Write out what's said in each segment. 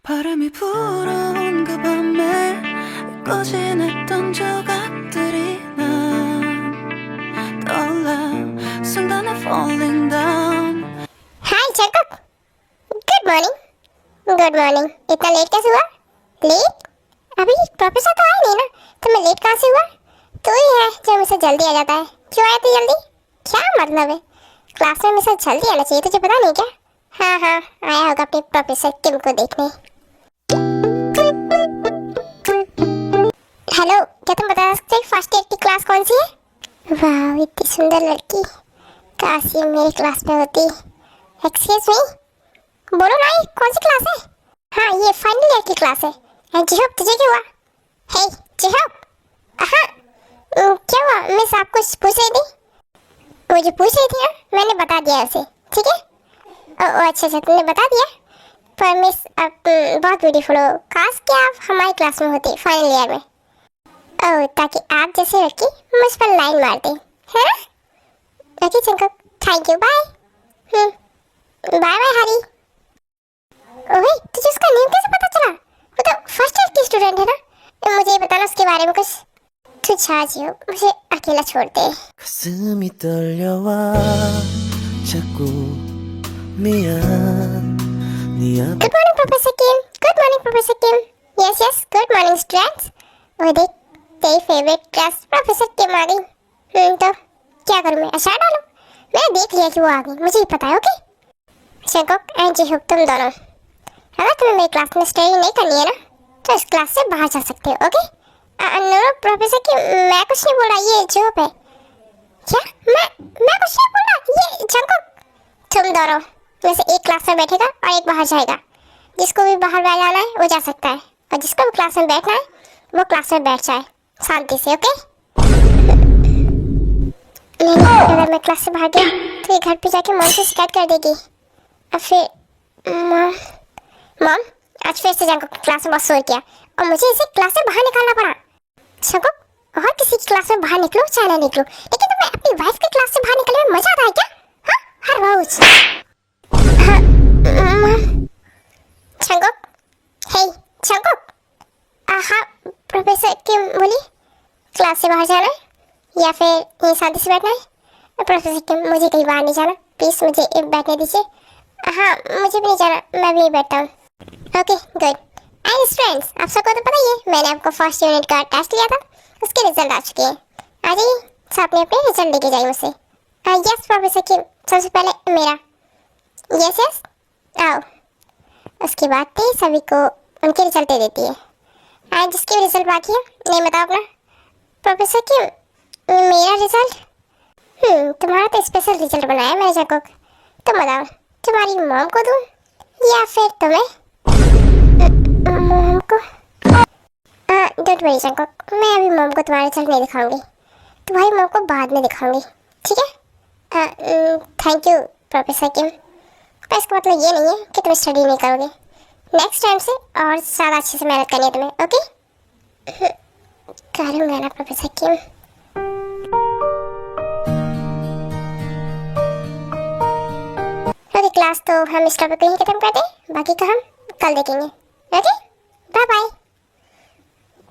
바람이 불어온 그 밤에 꺼진했던 조각들이 난 떠올라 순간에 falling down. Hi Jacob, good morning. Good morning. इतना late कैसे हुआ? लेट? अभी प्रोफेसर तो आया नहीं ना, तो मैं लेट कहाँ से हुआ? तू ही है जो मुझसे जल्दी आ जाता है। क्यों आया तू जल्दी? क्या मतलब है? क्लास में मुझसे जल्दी आना चाहिए, तुझे पता नहीं क्या? हाँ हाँ, आया होगा अपने प्रोफेसर टिम को देखने। हेलो, क्या तुम बता सकते फर्स्ट एड की क्लास कौन सी है? वाह, इतनी सुंदर लड़की, काश ये मेरी क्लास में होती। एक्सक्यूज मी, बोलो ना, ये कौन सी क्लास है? हाँ, ये फाइनल ईयर की क्लास है। जिहोप, तुझे क्या हुआ? हे जिहोप, हाँ क्या हुआ? मिस आप कुछ पूछ रही थी? वो जो पूछ रही थी ना, मैंने बता दिया उसे, ठीक है? ओ अच्छा अच्छा, तुमने बता दिया। पर मिस आप बहुत ब्यूटीफुल हो, काश कि आप हमारी क्लास में होती फाइनल ईयर में। ओह, ताकि आप जैसे लड़की मुझ पर लाइन मार दे, है ना? ओके चंको, thank you, bye. Bye bye Hari. ओए, तुझे उसका नेम कैसे पता चला? वो तो फर्स्ट ईयर की स्टूडेंट है ना। मुझे बताना उसके बारे में कुछ। तू जा जियो, मुझे अकेला छोड़ दे। 가슴이 떨려와 자꾸 미안 네 앞. Good morning professor Kim. Good morning professor Kim. Yes yes, good morning students. वो देख, तेरी फेवरेट क्लास प्रोफेसर किम आ गई। तो क्या करूं मैं? अचार डालूं? मैंने देख लिया कि वो आ गई, मुझे ही पता है। ओके शंकोक एंड जिहोप, तुम दोनों अगर तुम्हें मेरी क्लास में स्टडी नहीं करनी है ना, तो इस क्लास से बाहर जा सकते हो। ओके नो प्रोफेसर किम, मैं कुछ नहीं बोला, ये जिहोप है। क्या? मैं कुछ नहीं बोला, ये शंकोक। तुम दोनों में से एक क्लास में बैठेगा और एक बाहर जाएगा। जिसको भी बाहर जाना है वो जा सकता है, और जिसको भी क्लास में बैठना है वो क्लास में बैठ जाए शांति से। ओके नहीं, अगर मैं क्लास से बाहर गया तो ये घर पे जाके मॉम से शिकायत कर देगी, और फिर मॉम आज फिर से जंको क्लास में बहुत शोर किया और मुझे इसे क्लास से बाहर निकालना पड़ा। जंको, और किसी की क्लास में बाहर निकलो चाहे ना निकलो, लेकिन तुम्हें अपनी वाइफ की क्लास से बाहर निकलने में मजा आता है क्या? हाँ, हर रोज। हाँ, जंको, हे जंको। हाँ प्रोफेसर किम बोली, क्लास से बाहर जाना है या फिर यहीं शांति से बैठना है? प्रोफेसर किम, मुझे कहीं बाहर नहीं जाना, प्लीज मुझे बैठने दीजिए। हाँ, मुझे भी नहीं जाना, मैं भी नहीं बैठता हूँ। Okay good. एंड फ्रेंड्स, आप सबको तो पता ही है, मैंने आपको फर्स्ट यूनिट का टेस्ट लिया था, उसके रिजल्ट आ चुके हैं। आ जाइए, सब अपने अपने रिजल्ट लेके जाइए मुझसे। यस प्रोफेसर किम, सबसे पहले मेरा। यस यस, आओ। उसके बाद थे सभी को उनके रिजल्ट दे देती है। एंड जिसके भी रिजल्ट बाकी है, नहीं बताओ अपना। प्रोफेसर किम, मेरा रिजल्ट? तुम्हारा तो स्पेशल रिजल्ट बनाया मैंने जंको। तुम बताओ, तुम्हारी मॉम को दूं या फिर तुम्हें? मॉम को? डोंट वरी जंको, मैं अभी मॉम को तुम्हारा रिजल्ट नहीं दिखाऊंगी, तुम्हारी मॉम को बाद में दिखाऊंगी, ठीक है? थैंक यू प्रोफेसर किम, पर इसका मतलब ये नहीं है कि तुम स्टडी नहीं करोगे। नेक्स्ट टाइम से और ज़्यादा अच्छे से मेहनत करनी है तुम्हें। ओके करूँगा ना प्रोफेसर किम। ओके क्लास तो हम इस टॉपिक को ही खत्म करते हैं, बाकी का हम कल देखेंगे। Okay bye bye.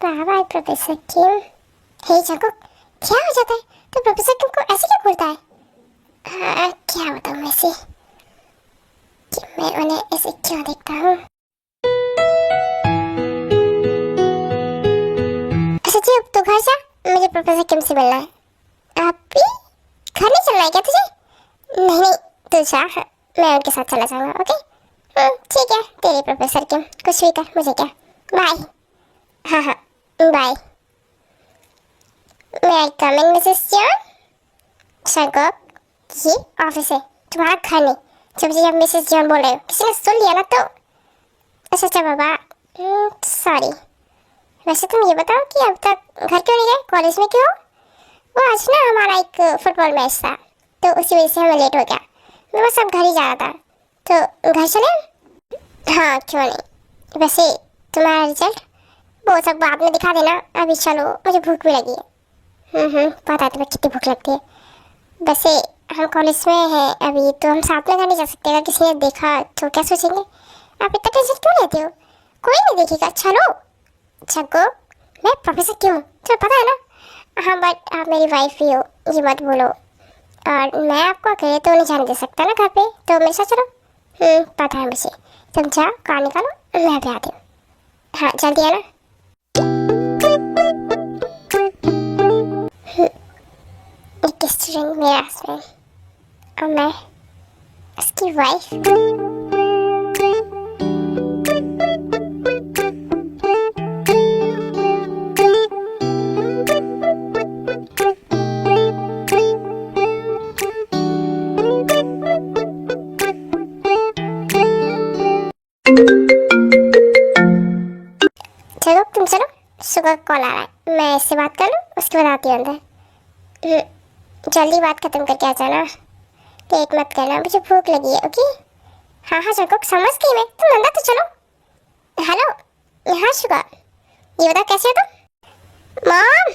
Bye bye professor Kim. Hey जंको, क्या हो जाता है? तो प्रोफेसर किम को ऐसे क्यों बोलता है? क्या बताऊँ मैं ऐसे कि मैं उन्हें ऐसे क्यों देखता हूँ? सच्ची अब तो घर जा, मुझे प्रोफेसर किम से मिलना है। आप भी घर नहीं चलना है क्या तुझे? नहीं नहीं, तू जा, मैं उनके साथ चला जाऊंगा। ओके ठीक है, तेरे प्रोफेसर किम, कुछ भी कर, मुझे क्या। बाय। हाँ हाँ बाय। मैं आई कमिंग मिसेस जॉन? शंकोक, ये ऑफिस है, तुम्हारा घर नहीं। जब मिसेस जॉन बोल रहे हो, किसी ने सुन लिया ना तो। अच्छा बाबा, सॉरी। वैसे तुम ये बताओ कि अब तक घर क्यों नहीं गए, कॉलेज में क्यों? वो आज ना हमारा एक फुटबॉल मैच था, तो उसी वजह से हमें लेट हो गया। मैं बस अब घर ही जाना था, तो घर चले? हाँ क्यों नहीं। वैसे तुम्हारा रिजल्ट वो सब बाद में दिखा देना, अभी चलो, मुझे भूख भी लगी है। पता है तुम्हें कितनी भूख लगती है। वैसे हम कॉलेज में हैं अभी, तो हम साथ में घर नहीं जा सकते, अगर किसी ने देखा तो क्या सोचेंगे? आप इतना टेंशन क्यों लेते हो? कोई नहीं देखेगा, चलो। जग्गू, मैं प्रोफेसर क्यों हूँ तुम्हें पता है ना? हाँ बट आप मेरी वाइफ ही हो, ये मत बोलो। और मैं आपको अकेले तो नहीं जाने दे सकता ना घर पे, तो मेरे साथ चलो। पता है मुझे। तुम जाओ, कार निकालो, मैं भी आती हूँ। हाँ जल्दी आना। एक स्टूडेंट मेरा हस्बैंड और मैं उसकी वाइफ। चलो तुम चलो, सुबह कॉल आ रहा है, मैं इससे बात कर लूँ, उसके बाद आती हूँ अंदर। जल्दी बात खत्म करके आ जाना, लेट मत करना, मुझे भूख लगी है। ओके? हाँ हाँ जंकुक, समझ गई मैं, तुम अंदर तो चलो। हेलो, हाँ शुगा, ये बता कैसे हो तुम? मॉम,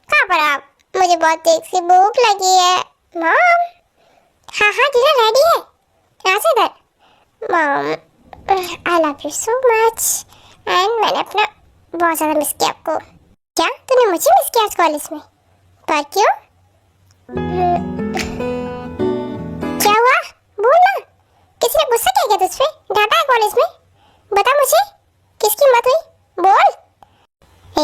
कहाँ पर आप? मुझे बहुत तेज सी भूख लगी है। मॉम, हाँ हाँ डिनर रेडी है, आ जा इधर। Mom, I love you so much and मैंने अपना बहुत ज़्यादा मिस किया आपको। क्या तूने मुझे मिस किया आज कॉलेज में? पर क्यों? क्या हुआ? बोल ना, किसी ने गुस्सा किया क्या तुझ पे? डांटा है कॉलेज में? बता मुझे, किसकी मत हुई? बोल।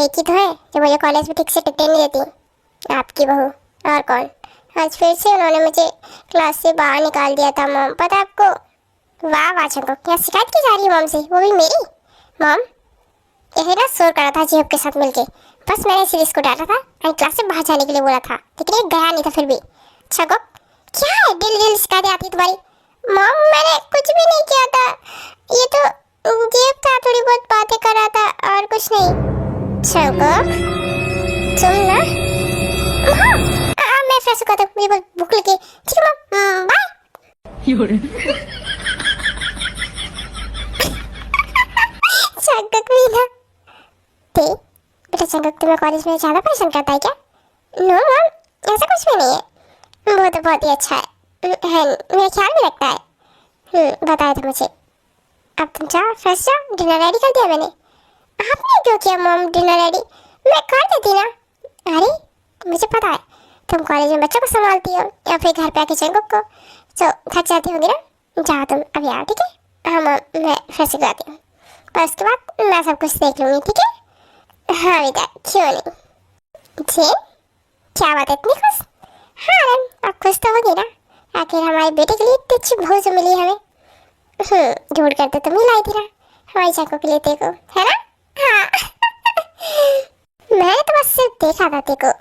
एक ही तो है जो मुझे कॉलेज में ठीक से टिकटे नहीं देती, आपकी बहू। और कौन? आज फिर से उन्होंने मुझे क्लास से बाहर निकाल दिया था मॉम, पता है आपको? वाह वाह चंको, क्या शिकायत की जा रही है मॉम से, वो भी मेरी? मॉम, यही ना शोर करा था जेब के साथ मिलके, बस मैंने इसी इसको डांटा था और क्लास से बाहर जाने के लिए बोला था, लेकिन ये गया नहीं था फिर भी। चंको, क्या है डेली डेली शिकायतें आती तुम्हारी? मॉम मैंने कुछ भी नहीं किया था, ये तो जेब था, थोड़ी बहुत बातें कर रहा था और कुछ नहीं। चंको तुम ना, मैं फ्रेश होकर था, मुझे बहुत भूख लगी। ठीक है मॉम, बाय। चंकक भी ना ते बेटा, चंकक तुम्हें कॉलेज में ज़्यादा परेशान करता है क्या? नो मॉम, ऐसा कुछ भी नहीं है, वो तो बहुत ही अच्छा है, मेरे ख्याल में लगता है। बताया था मुझे। अब तुम जाओ, फ्रेश जाओ, डिनर रेडी कर दिया मैंने। आपने क्यों किया मॉम डिनर रेडी? मैं कर देती ना। अरे मुझे पता है तुम कॉलेज में बच्चों को संभालती हो या फिर घर पे आके चंकक को, तो थक जाती होगी ना। जाओ तुम अभी आओ, ठीक है? हाँ मॉम, मैं फ्रेश हो जाती हूँ, पर उसके बाद मैं सब कुछ देख लूँगी, ठीक है? हाँ बेटा, क्यों नहीं। जी, क्या बात है, इतनी खुश? हाँ मैम, आप खुश तो होगी ना, आखिर हमारे बेटे के लिए इतनी अच्छी बहू जो मिली हमें। ढूंढ कर तो तुम ही लाई थी ना हमारी चाको के लिए तेको, है ना? हाँ। मैंने तो बस सिर्फ देखा था तेको,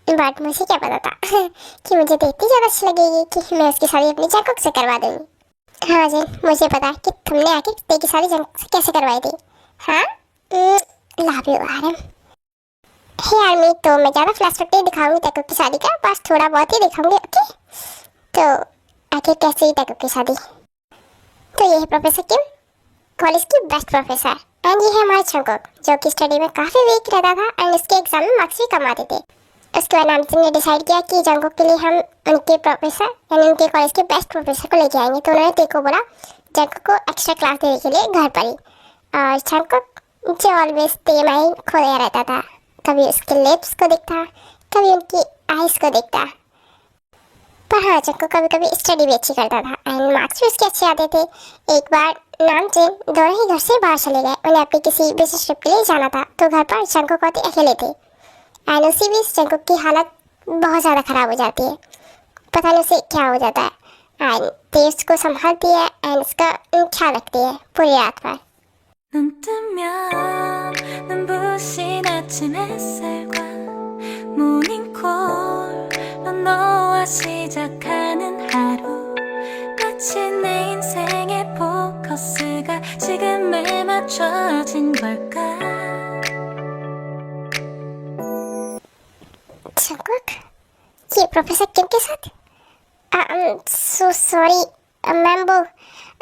बट मुझे क्या पता था कि मुझे देखती ज़्यादा अच्छी लगेगी कि मैं उसकी शादी अपनी चाको से करवा दूँगी। हाँ जी, मुझे पता है कि तुमने आके ते की शादी जंग से कैसे करवाई थी। हाँ, लव यू आरम। हे आर्मी, तो मैं ज़्यादा फ्लैशबैक नहीं दिखाऊंगी तैको की शादी का, बस थोड़ा बहुत ही दिखाऊंगी। ओके? तो आखिर कैसे ही तैको की शादी। तो ये है प्रोफेसर किम, कॉलेज की बेस्ट प्रोफेसर, एंड ये है हमारा चंकक जो कि स्टडी में काफ़ी वीक रहता था एंड उसके एग्जाम में मार्क्स भी कम आते थे। उसके बाद नामचंद ने डिसाइड किया कि जंकक के लिए हम उनके प्रोफेसर यानी उनके कॉलेज के बेस्ट प्रोफेसर को लेके आएंगे। तो उन्होंने तेको बोला जंकक को एक्स्ट्रा क्लास देने के लिए घर पर ही। और जंकक जो ऑलवेज तेमाही खोया रहता था, कभी उसके लिप्स को देखता, कभी उनकी आइज़ को देखता। पर हाँ, जंकक कभी कभी स्टडी भी अच्छी करता था एंड मार्क्स भी उसके अच्छे आते थे। एक बार नामचंद दोनों ही घर से बाहर चले गए, उन्हें अपनी किसी बिजनेस ट्रिप के लिए जाना था, तो घर पर जंकक और अकेले थे। एंड उसी बीच जंकक की हालत बहुत ज़्यादा ख़राब हो जाती है, पता नहीं उसे क्या हो जाता है। एंड ते उसको संभालती है एंड उसका ख्याल रखती है पूरी रात भर। 눈 뜨면 눈부신 아침 햇살과 모닝콜로 너와 시작하는 하루, 마치 내 인생의 포커스가 지금에 맞춰진 걸까. जंकक, ये प्रोफेसर किम के साथ? सो सॉरी मैम, वो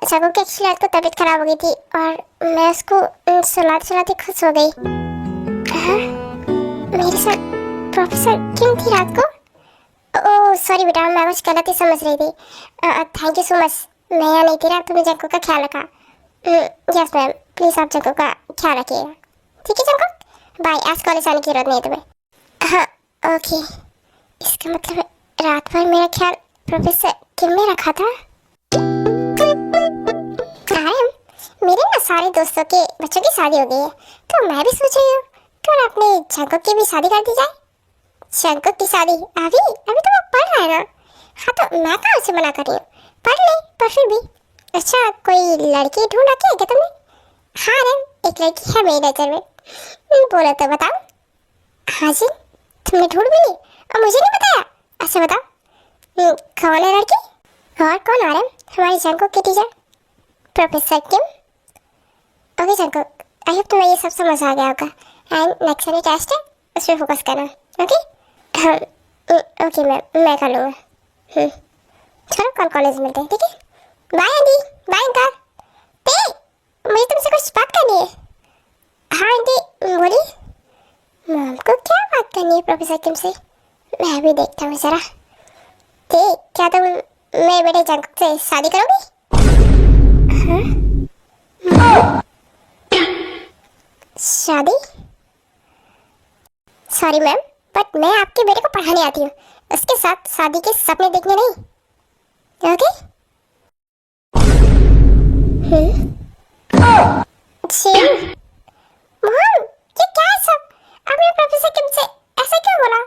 जंकक की एक्चुअली रात को तबीयत खराब हो गई थी और मैं उसको सुलाते सुलाते खुश हो गई। हाँ, मेरे साथ प्रोफेसर किम थी रात को? ओह सॉरी बेटा, मैं कुछ गलत ही समझ रही थी। थैंक यू सो मच, मैं यहाँ नहीं थी ना, तुमने जंकक का ख्याल रखा। यस मैम, प्लीज आप जंकुक का ख्याल रखिएगा, ठीक है जंकुक? बाय, आज कॉलेज आने की जरूरत नहीं है तुम्हें। हाँ ओके। इसका मतलब रात भर मेरा ख्याल प्रोफेसर किम ने रखा था। मेरे ना सारे दोस्तों के बच्चों की शादी हो गई है, तो मैं भी सोच रही हूँ क्यों अपने जंकुक की भी शादी कर दी जाए। जंकुक की शादी अभी अभी तो वो पढ़ रहा है ना। हाँ तो मैं कहाँ उसे मना कर रही हूँ, पढ़ ले, पर फिर भी। अच्छा कोई लड़की ढूंढ रखी है क्या तुमने? हाँ रे, एक लड़की है मेरी नजर में। बोलो तो बताओ। हाँ जी, तुमने ढूंढ भी ली और मुझे नहीं बताया? अच्छा बताओ कौन है लड़की? और कौन आ रहे? हमारी जंकुक की teacher professor Kim. Okay Jungkook, I hope तुम्हें ये सब समझ आ गया होगा। एंड नेक्स्ट वाली टेस्ट है, उस पर फोकस करना, ओके? हाँ ओके मैं कर लूँगा। चलो कल कॉलेज मिलते हैं, ठीक है? Bye aunty, bye uncle. ते मुझे तुमसे कुछ बात करनी है। हाँ आंटी बोलिए। मैम को क्या बात करनी है प्रोफेसर किम से? मैं भी देखता हूँ जरा। ते क्या तुम मेरे बेटे जंकुक से शादी करोगी? हाँ? शादी? सॉरी मैम, बट मैं आपके बेटे को पढ़ाने आती हूँ, उसके साथ शादी के सपने देखने नहीं, ओके? जी मॉम, ये क्या है सब? आपने प्रोफेसर किम से ऐसा क्यों बोला?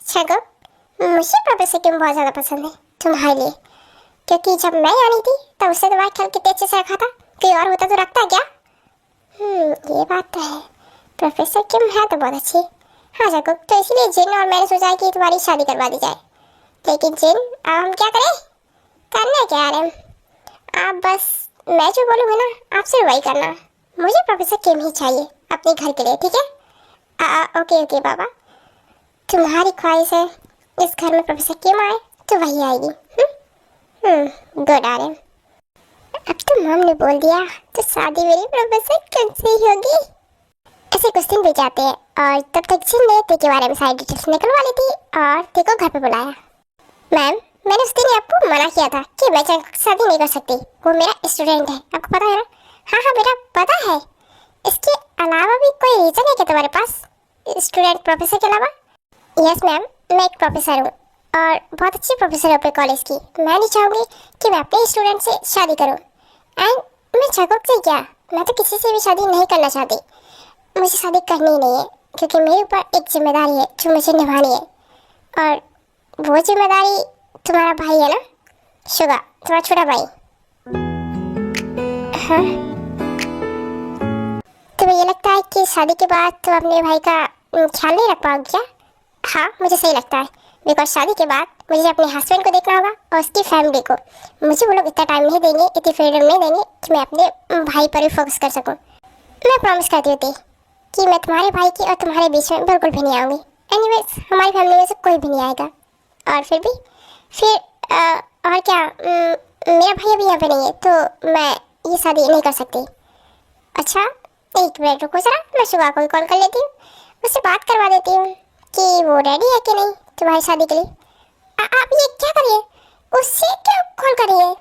छगो, मुझे प्रोफेसर किम बहुत ज़्यादा पसंद है तुम्हारे लिए, क्योंकि जब मैं आई थी तब उसने तुम्हारा ख्याल कितने अच्छे से रखा था। कोई और होता तो रखता क्या? ये बात तो है, प्रोफेसर किम है तो बहुत अच्छी। हाँ जंकुक, तो इसलिए जिन और मैंने सोचा है कि तुम्हारी शादी करवा दी जाए। लेकिन जिन, अब हम क्या करें? करना क्या है? आप बस मैं जो बोलूँगा ना आप सिर्फ वही करना। मुझे प्रोफेसर किम ही चाहिए अपने घर के लिए, ठीक है? ओके ओके बाबा, तुम्हारी ख्वाहिश है इस घर में प्रोफेसर किम आए तो वही आएगी। गुड आ रहे। अब तो मम ने बोल दिया तो शादी मेरी प्रोफेसर किम से ही होगी। ऐसे कुछ दिन बीत जाते हैं और तब तक जिन ने ते के बारे में सारी डिटेल्स निकलवा ली थी और ते को घर पे बुलाया। मैम, मैंने उस दिन आपको मना किया था कि मैं जंकुक से शादी नहीं कर सकती, वो मेरा स्टूडेंट है, आपको पता है ना? हाँ बेटा पता है। इसके अलावा भी कोई रीजन है क्या तुम्हारे पास स्टूडेंट प्रोफेसर के अलावा? यस मैम, मैं एक प्रोफेसर हूँ और बहुत अच्छी प्रोफेसर है अपने कॉलेज की। मैं नहीं चाहूँगी कि मैं अपने स्टूडेंट से शादी करूँ। एंड मैं जंकुक से क्या, मैं तो किसी से भी शादी नहीं करना चाहती। मुझे शादी करनी ही नहीं है क्योंकि मेरे ऊपर एक जिम्मेदारी है जो मुझे निभानी है, और वो जिम्मेदारी तुम्हारा भाई है ना, शुगा, तुम्हारा छोटा भाई। हाँ, तुम्हें ये लगता है कि शादी के बाद तुम अपने भाई का ख्याल नहीं रख पाओगे क्या? हाँ मुझे सही लगता है, बिकॉज शादी के बाद मुझे अपने हस्बैंड को देखना होगा और उसकी फैमिली को। मुझे वो लोग इतना टाइम नहीं देंगे, इतनी फ्रीडम नहीं देंगे कि मैं अपने भाई पर ही फोकस कर सकूं। मैं प्रॉमिस करती होती कि मैं तुम्हारे भाई की और तुम्हारे बीच में बिल्कुल भी नहीं आऊँगी। एनीवेज हमारी फैमिली में से कोई भी नहीं आएगा। और फिर भी और क्या, मेरा भाई अभी यहाँ पे नहीं है तो मैं ये शादी नहीं कर सकती। अच्छा एक मिनट रुको जरा, मैं सुबह को कॉल कर लेती हूँ, उससे बात करवा देती हूँ कि वो रेडी है कि नहीं तुम्हारी शादी के लिए। आप ये क्या करिए, उससे क्यों कॉल करिए?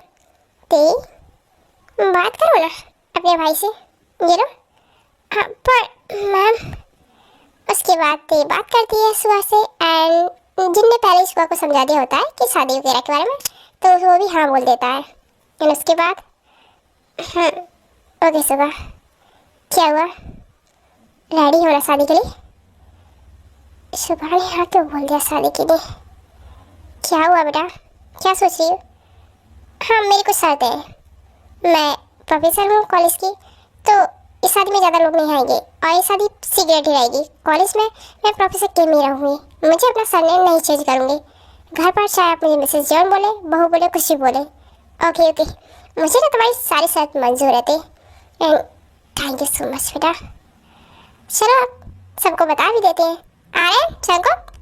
ते बात करो ना अपने भाई से, ये लो। हाँ पर मैम, उसके बाद ते बात करती है सुबह से, एंड जिनने पहले सुबह को समझा दिया होता है कि शादी वगैरह के बारे में, तो वो भी हाँ बोल देता है। एंड उसके बाद ओके सुबह क्या हुआ, रेडी हो ना शादी के लिए? सुबह ने हाँ क्यों बोल दिया शादी के लिए? क्या हुआ बेटा, क्या सोच रही हो? हाँ मेरी कुछ शर्तें हैं, मैं प्रोफेसर हूँ कॉलेज की, तो इस शादी में ज़्यादा लोग नहीं आएंगे और ये शादी सीक्रेट ही रहेगी। कॉलेज में मैं प्रोफेसर के में रहूँगी, मुझे अपना सरनेम नहीं चेंज करूँगी। घर पर चाहे आप मुझे मिसेस जॉन बोले, बहू बोले, कुछ भी बोले। ओके ओके, मुझे ना तुम्हारी सारी शर्त मंजूर रहती। And thank you so much बेटा। चलो सबको बता भी देते हैं। आ रहे हैं जंकुक?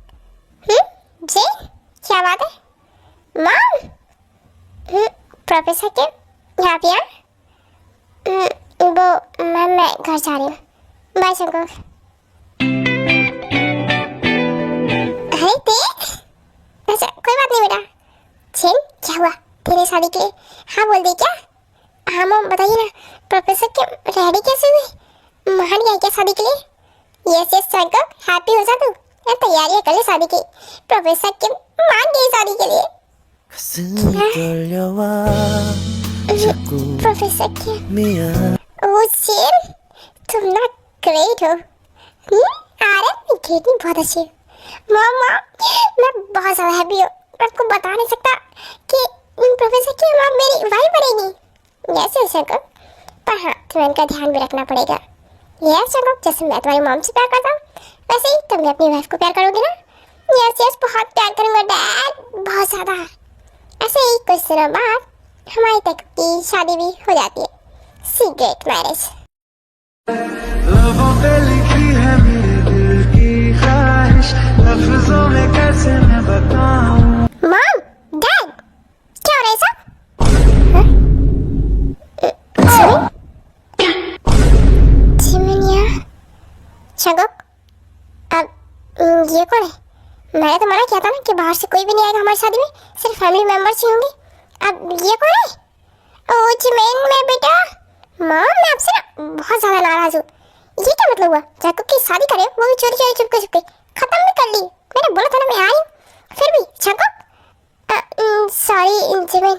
जी क्या बात है मॉम? प्रोफेसर के यहाँ पे वो मैम मैं घर जा रही हूँ, बाय जंकुक। अरे ते अच्छा कोई बात नहीं बेटा। छिन क्या हुआ, तेरे शादी के लिए हाँ बोल दी क्या? हाँ मॉम बताइए ना, प्रोफेसर के रेडी कैसे हुए? मान गए क्या शादी के लिए? यस यस जंकक, हैप्पी हो जा तू, यार तैयारियां कर ले शादी की। प्रोफेसर के मान गए शादी के लिए। 가슴이 떨려와 자꾸 प्रोफेसर के 미안 ओ शेर, तुम ना ग्रेट हो। आ रहे हैं ग्रेट नहीं, बहुत अच्छे हो। मॉम मैं बहुत ज़्यादा हैप्पी हूँ, मैं आपको बता नहीं सकता कि प्रोफेसर की मॉम मेरी वाइफ बनेगी। यस यस जंकक, पर हाँ तुम्हें इनका ध्यान भी रखना पड़ेगा। यस जंकक, जैसे मैं तुम्हारी मॉम से प्यार करता हूँ वैसे ही तुम भी अपनी वाइफ को प्यार करोगे ना? यस यस, बहुत प्यार करूंगा डैड, बहुत ज़्यादा। ऐसे ही कुछ दिनों बाद हमारी तक की शादी भी हो जाती है, सीक्रेट मैरिज। लबों पे लिखी है मेरे दिल की ख्वाहिश लफ्जों में कैसे मैं बताऊं मॉम, डैड, क्या हो रहा है सब? हाँ? चिमनिया, शगुक, अब ये कौन है? मैंने तो मना किया था ना कि बाहर से कोई भी नहीं आएगा हमारी शादी में, सिर्फ फैमिली मेंबर्स ही होंगे। अब ये कौन है? ओ चिमेन में बेटा। मॉम मैं आपसे ना बहुत ज़्यादा नाराज़ हूँ। ये क्या मतलब हुआ? जैकब की शादी करे वो भी चोरी चोरी चुपके चुपके खत्म भी कर ली। मैंने बोला था ना मैं आई हूँ, फिर भी जैकब। सॉरी चिमेन,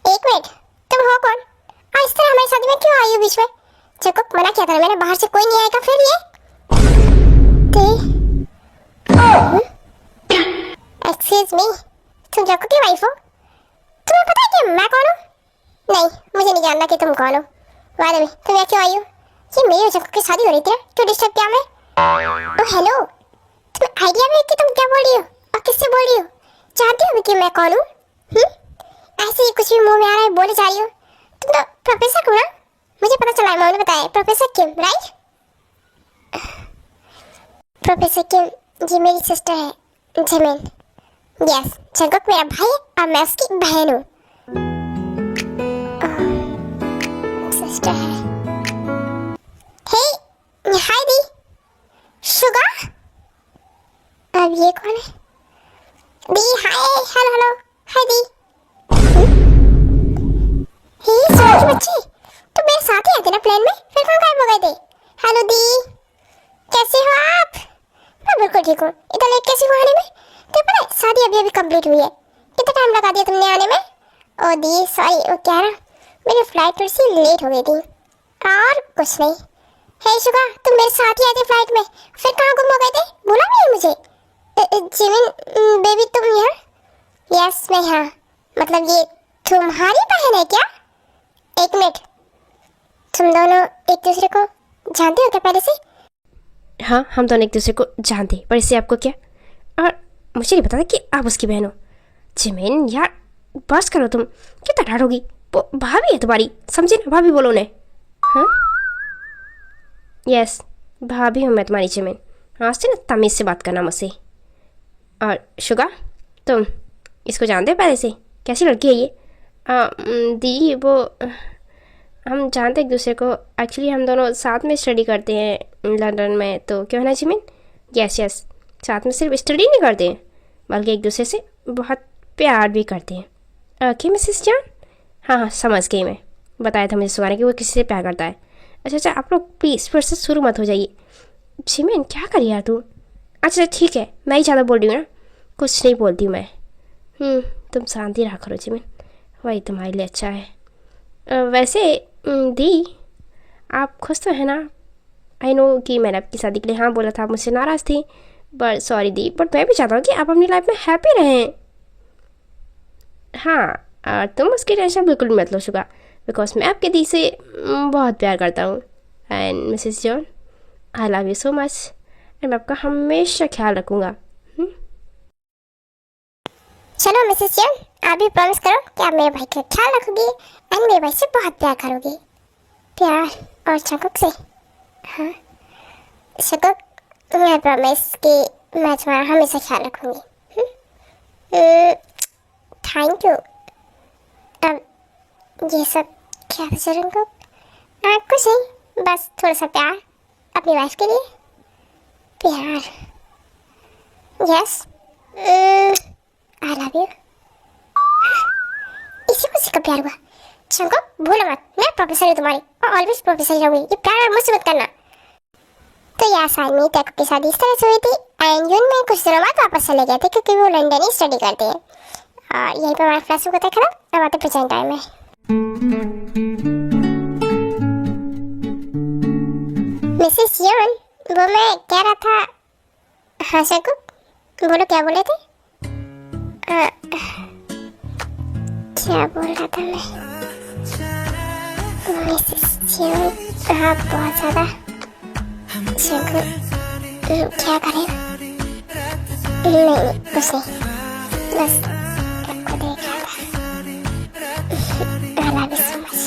एक मिनट, तुम हो कौन? और इस तरह हमारी शादी में क्यों आई हो बीच में? जैकब मना किया था मैंने, बाहर से कोई नहीं आएगा। फिर ये एक्सक्यूज मी, तुम जैकब की वाइफ हो? तुम्हें पता है कि मैं कौन हूँ? नहीं, मुझे नहीं जानना कि तुम कौन हो। वादे में तुम यहाँ क्यों आई हो? ये मेरी और जैकब की शादी हो रही थी ना, क्यों डिस्टर्ब किया मैं? ओ हेलो, तुम्हें आइडिया भी है कि तुम क्या बोल रही हो और किससे बोल रही हो? जानती हो कि मैं कौन हूँ? ऐसे ही कुछ भी मुंह में आ रहा है बोले जा रही हो। तुम तो प्रोफेसर हो ना? मुझे पता चला है, मम्मी ने बताया, प्रोफेसर किम राइट? प्रोफेसर किम जी मेरी सिस्टर है जमीन। यस, जंकक मेरा भाई है और मैं उसकी बहन हूँ। सिस्टर है। हे हाय दी, शुगर। अब ये कौन है? दी हाय, हेलो हेलो, हाय दी। हे सूरज बच्ची, तुम मेरे साथ ही आते ना प्लेन में, फिर कहाँ गायब हो गए थे? हेलो दी, कैसे हो आप? मैं बिल्कुल ठीक हूँ। इतना लेट कैसे हुआ आने में? तो पता है शादी अभी अभी कंप्लीट हुई है। कितना टाइम लगा दिया तुमने आने में? ओ दी सॉरी, वो क्या ना मेरी फ्लाइट थोड़ी सी लेट हो गई थी और कुछ नहीं। हे शुगा, तुम मेरे साथ ही आए थे फ्लाइट में, फिर कहाँ गुम हो गए थे? बोला नहीं मुझे? जिमिन बेबी तुम यहाँ? यस मैं यहाँ। मतलब ये तुम्हारी बहन है क्या? एक मिनट, तुम दोनों एक दूसरे को जानते हो क्या पहले से? हाँ, हम दोनों एक दूसरे को जानते हैं, पर इससे आपको क्या? और मुझे नहीं पता था कि आप उसकी बहन हो। जिमिन यार बस करो, तुम कितना डांटोगी? वो भाभी है तुम्हारी, समझे ना? भाभी बोलो उन्हें। हाँ यस, भाभी हूँ मैं तुम्हारी जिमिन। आज से ना तमीज़ से बात करना मुझसे। और शुगा, तुम इसको जानते हो पहले से? कैसी लड़की है ये? दी वो हम जानते एक दूसरे को। एक्चुअली हम दोनों साथ में स्टडी करते हैं लंदन में, तो क्यों है ना जिमिन? यस यस, साथ में सिर्फ स्टडी नहीं करते हैं बल्कि एक दूसरे से बहुत प्यार भी करते हैं। ओके मिसेस जान, हाँ हाँ समझ गई मैं। बताया था मुझे सुबह कि वो किसी से प्यार करता है। अच्छा अच्छा, आप लोग प्लीज़ फिर से शुरू मत हो जाइए। जिमिन क्या करी यार तू? अच्छा ठीक है, मैं ही ज़्यादा बोल रही हूँ ना, कुछ नहीं बोलती हूँ मैं। तुम शांति रहा करो जिमिन, वही तुम्हारे लिए अच्छा है। वैसे दी, आप खुश तो है ना? आई नो कि मैंने आपकी शादी के लिए हाँ बोला था, आप मुझसे नाराज़ थी, बट सॉरी दी, बट मैं भी चाहता हूँ कि आप अपनी लाइफ में हैप्पी रहें। हाँ, और तुम उसकी टेंशन बिल्कुल मत लो शुगा, बिकॉज मैं आपके दी से बहुत प्यार करता हूँ। And Mrs John, I love you so much, and मैं आपका हमेशा ख्याल रखूँगा। चलो मिसेस जॉन, आप भी प्रॉमिस करो कि आप मेरे भाई का ख्याल रखोगी एंड मेरे भाई से बहुत प्यार करोगी। प्यार और शकक से? हाँ शकक, मैं प्रॉमिस कि मैं तुम्हारा हमेशा ख्याल रखूंगी। Thank you. अब ये सब क्या था चरण को? कुछ नहीं, बस थोड़ा सा प्यार अपनी वाइफ के लिए। प्यार, यस, आई लव यू। इसी को का प्यार हुआ? शंको भूलो मत, मैं प्रोफेसर हूँ तुम्हारी और ऑलवेज प्रोफेसर रहूंगी। ये प्यार और मुझसे मत करना। तो यार सालमी टैको के शादी इस तरह से हुई थी एंड जून में कुछ दिनों बाद वापस चले गए थे क्योंकि वो लंदन ही स्टडी करते हैं। और यहीं पर हमारा फ्लैश होता है खत्म। अब आते प्रेजेंट टाइम में। मिसेस जॉन, वो मैं कह रहा था। हाँ शंको बोलो, क्या बोले थे? क्या बोल रहा था मैं? मिसेस जॉन, हाँ बहुत ज़्यादा। शंको क्या करें? नहीं कुछ नहीं, बस आपको देख रहा था। I love you so much.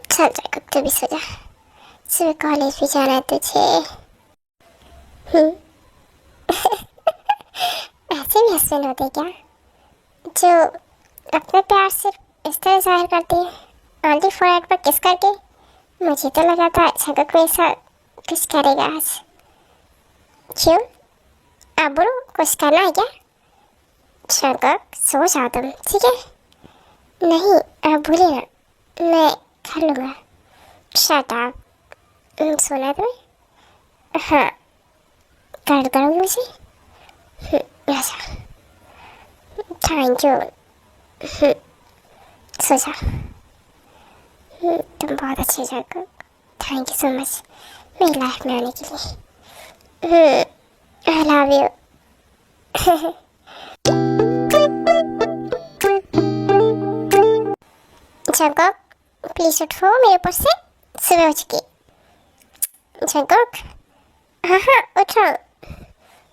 चल जाएगा, तू भी सो जा। सुबह कॉलेज भी जाना है तुझे। ऐसे भी हस्बैंड होते क्या जो अपने प्यार सिर्फ इस तरह जाहिर करती है, ऑनली फॉरवर्ड पर किस करके? मुझे तो लगा था शंकक मेरे साथ कुछ करेगा आज। क्यों? आप बोलो, कुछ करना है क्या? शंकक सो जाओ तुम, ठीक है? नहीं आप भूलिए ना, मैं कर लूँगा। Shut up. सोना तुम्हें? हाँ कर करोगे मुझे? अच्छा थैंक यू। सो जा, तुम बहुत अच्छे हो शंकक। थैंक यू सो मच मेरी लाइफ में आने के लिए। I love you. शंकक प्लीज उठो, मेरे ऊपर से सुबह हो चुकी। शंकक हाँ हाँ उठो।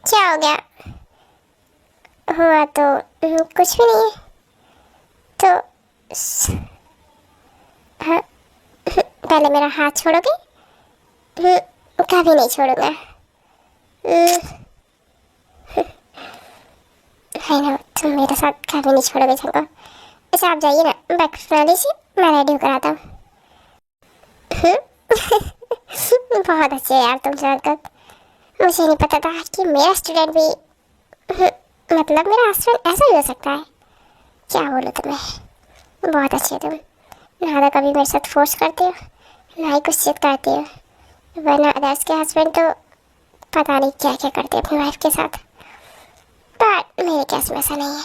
क्या हो गया? हुआ तो कुछ भी नहीं है। तो हाँ पहले मेरा हाथ छोड़ोगे? कभी नहीं छोड़ूंगा। है ना, तुम मेरे साथ कभी नहीं छोड़ोगे शंकक। अच्छा आप जाइए ना, ब्रेकफास्ट बना लीजिए, मैं रेडी होकर आता हूँ। बहुत अच्छे यार तुम शंकक। मुझे नहीं पता था कि मेरा स्टूडेंट भी मतलब मेरा हस्बैंड ऐसा भी हो सकता है। क्या बोलूँ तुम्हें, बहुत अच्छे तुम। ना तो कभी मेरे साथ फोर्स करते हो, ना ही कुछ जिद करते हो, वरना अदर्स के हस्बैंड तो पता नहीं क्या क्या करते अपनी वाइफ के साथ। पर मेरे केस में ऐसा नहीं है।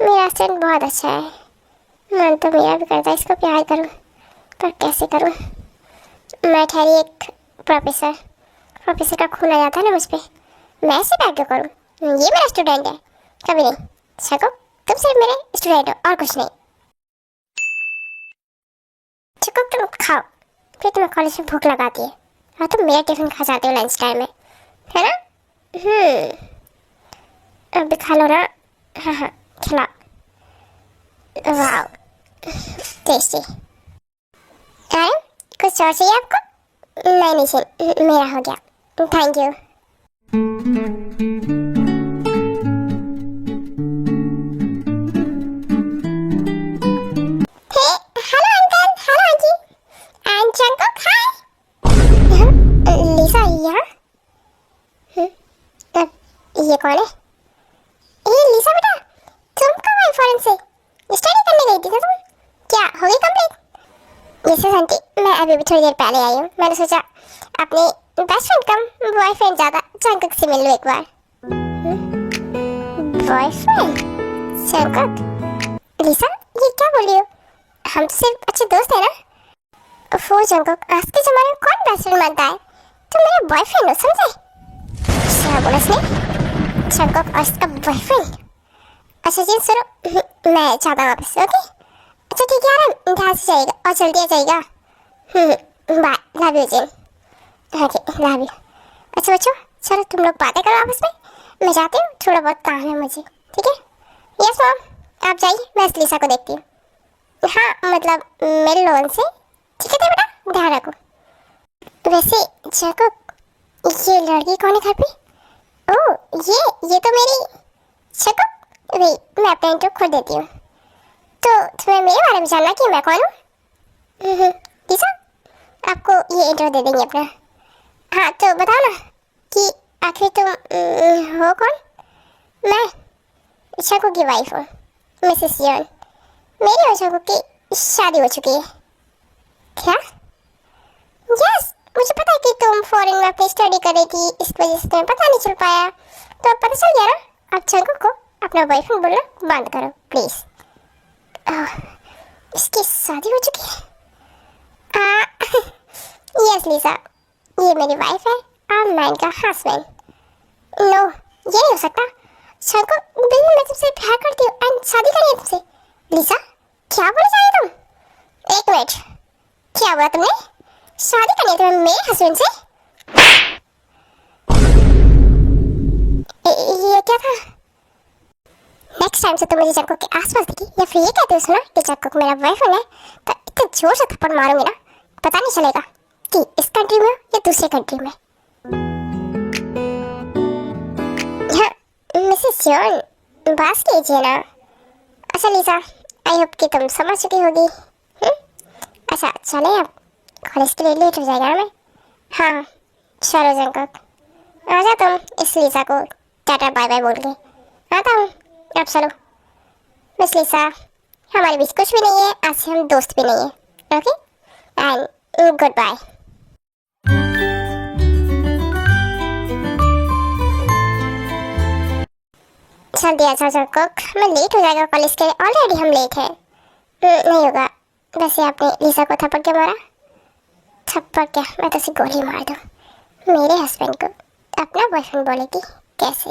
मेरा हस्बैंड बहुत अच्छा है। मन तो मेरा भी करता है इसको प्यार करूं, पर कैसे करूं? मैं ठहरी एक प्रोफेसर का खून आ जाता है ना मुझ पे। मैं ऐसे प्यार क्यों करूं? ये मेरा स्टूडेंट है, कभी नहीं। शंकक तुम सिर्फ मेरे स्टूडेंट हो और कुछ नहीं। शंकक तुम खाओ, फिर तुम्हें कॉलेज में भूख लगाती है और तुम मेरा टिफिन खा जाते हो लंच टाइम में, है ना? अभी खा लो ना। हाँ हाँ खिला। वाह टेस्टी। अरे कुछ और चाहिए आपको? नहीं नहीं मेरा हो गया, thank you. Hello uncle, hello aunty and शंकक, हाय। लिसा यहाँ? ये कौन है? ये लिसा बेटा, तुम कब आई फॉरेन से? स्टडी करने गई थी ना तुम? क्या हो गई कंप्लीट? यस आंटी, मैं अभी भी थोड़ी देर पहले आई हूँ। मैंने सोचा अपने बेस्ट फ्रेंड कम बॉयफ्रेंड ज़्यादा शंकक से मिल लूँ एक बार। बॉयफ्रेंड? शंकक? लिसा ये क्या बोल रही हो? हम तो सिर्फ अच्छे दोस्त हैं ना। वो शंकक, आज के ज़माने में कौन बेस्ट फ्रेंड मानता है? तुम मेरा बॉयफ्रेंड हो, समझे? क्या बोला इसने? शंकक और इसका बॉयफ्रेंड? अच्छा जी सुनो, मैं चाहता हूँ वापस। ओके अच्छा ठीक है यार, ध्यान से जाइएगा और जल्दी आ जाइएगा। Bye, love you Jin. Okay love you. अच्छा बच्चों चलो तुम लोग बातें करो आपस में, मैं जाती हूँ, थोड़ा बहुत काम है मुझे, ठीक है? यस मैम आप जाइए, मैं इस लिसा को देखती हूँ। हाँ मतलब मिल लो उनसे, ठीक है बेटा, ध्यान रखो। वैसे शंकक ये लड़की कौन है घर पे? ओह ये तो मेरी शंकक। वही मैं अपना इंट्रो खुद देती हूँ। तो तुम्हें मेरे बारे में जानना कि मैं कौन हूँ? लिसा आपको ये इंट्रो दे देंगे अपना। हाँ तो बताओ ना कि आखिर तुम हो कौन? मैं शंकु की वाइफ हूँ, मिसेस योन। मेरी और शंकु की शादी हो चुकी है। क्या? यस, मुझे पता है कि तुम फॉरेन में अपनी स्टडी कर रही थी, इस वजह से तुम्हें पता नहीं चल पाया। तो अब पता चल गया ना? अब शंकु को अपना बॉयफ्रेंड बोलना बंद करो प्लीज। इसकी शादी हो चुकी है? यस लिसा, ये मेरी वाइफ है और मैं इनका हस्बैंड। नो, ये नहीं हो सकता। शंकु, बेबी मैं तुमसे प्यार करती हूँ एंड शादी करनी है तुमसे। लिसा, क्या बोले जा रही तुम? एक मिनट, क्या बोला तुमने? शादी करनी है तुम्हें मेरे हस्बैंड से? ये क्या था? नेक्स्ट टाइम से तुम मुझे जंकुक के आसपास दिखी या फिर ये कहते हो सुना कि जंकुक मेरा बॉयफ्रेंड है, तो इतने जोर से थप्पड़ मारूंगी ना, पता नहीं चलेगा कि इस कंट्री में या दूसरे कंट्री में। हाँ, मिसेस योन, बस कीजिए ना। अच्छा लिसा, आई होप कि तुम समझ चुकी होगी। अच्छा चले, अब कॉलेज के लिए लेट हो जाएगा ना मैं। हाँ चलो जंकुक, आजा तुम इस लिसा को टाटा बाय बाय बोल के। आता हूँ, अब चलो। मिस लिसा, हमारे बीच कुछ भी नहीं है, आज से हम दोस्त भी नहीं है। Okay and good bye. जल्दी आ जाओ जंकुक, मैं लेट हो जाएगा कॉलेज के लिए, ऑलरेडी हम लेट है। नहीं होगा, वैसे आपने लिसा को थप्पड़ क्यों मारा? थप्पड़ क्या, मैं तो उसे गोली मार दूँ। मेरे हस्बैंड को अपना बॉयफ्रेंड बोलेगी कैसे?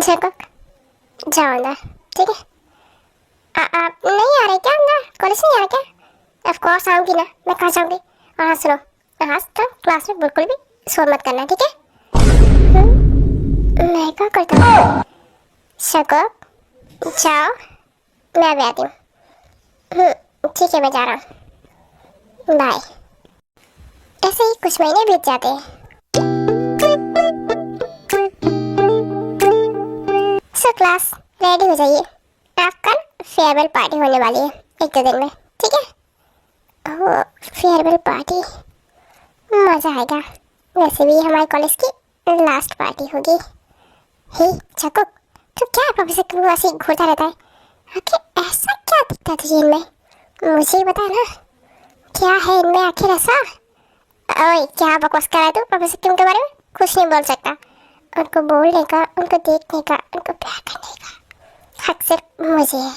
जंकुक, जाओ अंदर, ठीक है? आप नहीं आ रहे क्या अंदर? कॉलेज नहीं आ रहे क्या? ऑफ कोर्स आऊंगी ना, मैं कहाँ जाऊंगी? और हाँ सुनो, आज तो क्लास में बिल्कुल भी शोर मत करना, ठीक है? मैं क्या करता हूँ? जंकुक, जाओ, मैं अभी आती हूँ। ठीक है, मैं जा रहा हूँ, बाय। ऐसे ही कुछ महीने बीत जाते हैं। सो क्लास रेडी हो जाइए, आपका फेयरवेल पार्टी होने वाली है 1-2 दिन में, ठीक है? ओह, फेयरवेल पार्टी, मज़ा आएगा। वैसे भी हमारे कॉलेज की लास्ट पार्टी होगी। हे जंकुक, तो क्या प्रोफेसर को ऐसे घूरता रहता है? आखिर ऐसा क्या दिखता है तुझे इनमें? मुझे ही बता ना, क्या है इनमें आखिर ऐसा? ओए, क्या बकवास कर रहा है तू प्रोफेसर किम के बारे में? कुछ नहीं बोल सकता। उनको बोलने का, उनको देखने का, उनको प्यार करने का हक सिर्फ मुझे है।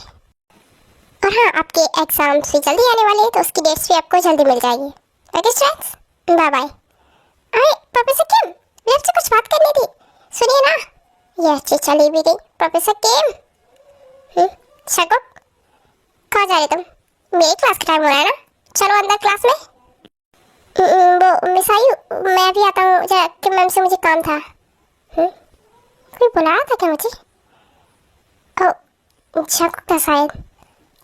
और हाँ, आपके एग्जाम्स भी जल्दी आने वाले हैं, तो उसकी डेट्स भी आपको जल्दी मिल जाएगी। Okay students, bye bye. अरे प्रोफेसर किम, मैं आपसे कुछ बात करनी थी, सुनिए ना। यह चली भी गई प्रोफेसर किम। जंकुक, कहाँ जा रहे तुम? मेरी क्लास का टाइम हो रहा है ना, चलो अंदर क्लास में। वो मिस आयु, मैं भी आता हूँ जरा, कि मैम से मुझे काम था। कोई बुलाया था क्या मुझे? ओह, जंकुक था शायद।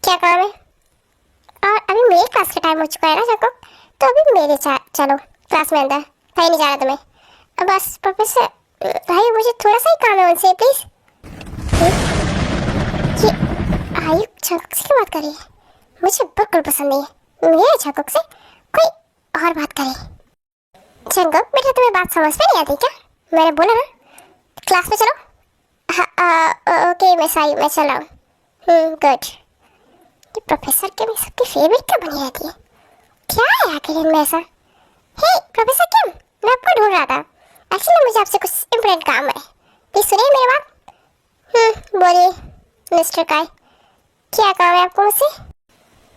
क्या काम है? और अभी मेरी क्लास का टाइम हो चुका है ना जंकुक, तो अभी मेरे चलो क्लास में अंदर। कहीं नहीं जाना तुम्हें। बस प्रोफेसर भाई, मुझे थोड़ा सा ही काम है उनसे, प्लीज। ये आयु जंकुक से क्या बात कर रही है? मुझे बिल्कुल पसंद नहीं है मेरे जंकुक से कोई और बात करे। जंकुक बेटा, तुम्हें बात समझ में नहीं आती क्या? मैंने बोला ना क्लास में चलो। हाँ ओके मिस आयु, मैं चला हूँ। गुड। ये प्रोफेसर के में सबकी फेवरेट क्या बनी रहती है? क्या है आखिर इनमें ऐसा? हे प्रोफेसर किम, मैं आपको ढूंढ रहा था। एक्चुअली मुझे आपसे कुछ इम्पोर्टेंट काम है, प्लीज सुनिए मेरी बात। बोलिए मिस्टर काय, क्या काम है आपको मुझसे?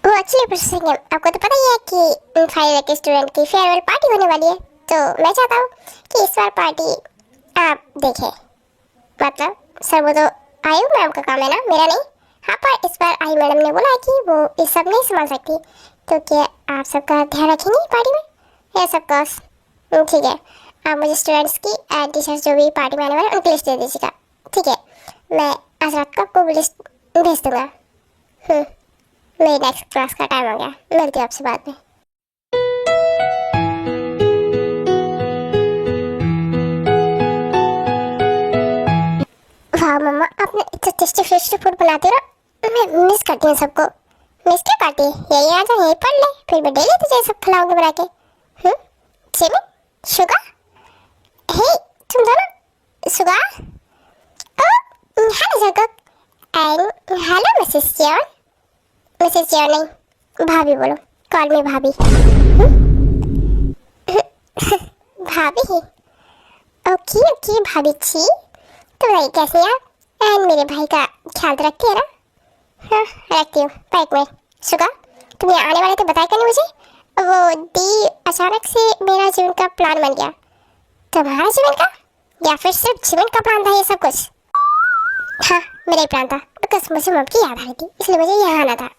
वो एक्चुअली प्रोफेसर किम, आपको तो पता ही है कि फाइनल के स्टूडेंट की फेयरवेल पार्टी होने वाली है, तो मैं चाहता हूँ कि इस बार पार्टी आप देखें। मतलब सर, वो तो आयु मैम का काम है ना, मेरा नहीं। हाँ, पर इस बार आयु मैडम ने बोला है कि वो ये सब नहीं संभाल सकती, तो क्या आप सबका ध्यान रखेंगी पार्टी में? Yes of course. ठीक है, आप मुझे स्टूडेंट्स की एंड टीचर्स जो भी पार्टी में आने वाले उनकी लिस्ट दे दीजिएगा, ठीक है? मैं आज रात को आपको लिस्ट भेज दूँगा। मेरी नेक्स्ट क्लास का टाइम हो गया, मिलती हूँ आपसे बाद में। वाह मम्मा, आपने इतना टेस्टी फ्रेश फूड बनाते हो ना, मैं मिस करती हूँ सबको। मिस क्यों करती है? यही आ जा, यही पढ़ ले, फिर मैं डेली तुझे सब खिलाऊंगी बना के। जिमिन, शुगा, हे तुम दोनों, Suga, oh hello Jungkook, and hello Mrs Jeon. Mrs Jeon नहीं, भाभी बोलो, कॉल मी भाभी। भाभी, ओके ओके भाभी जी, तुम नहीं कैसे हैं? एंड मेरे भाई का ख्याल तो रखती है ना? हाँ रखती हूँ। पर एक मिनट, शुगा तुम यहाँ आने वाले थे बताया क्यों नहीं मुझे? वो दी अचानक से मेरा जीवन का प्लान बन गया। तुम्हारा जीवन का, या फिर सिर्फ जीवन का प्लान था ये सब कुछ? हाँ मेरा ही प्लान था, बिकॉज मुझे मम की याद आ रही थी, इसलिए मुझे यहाँ आना था।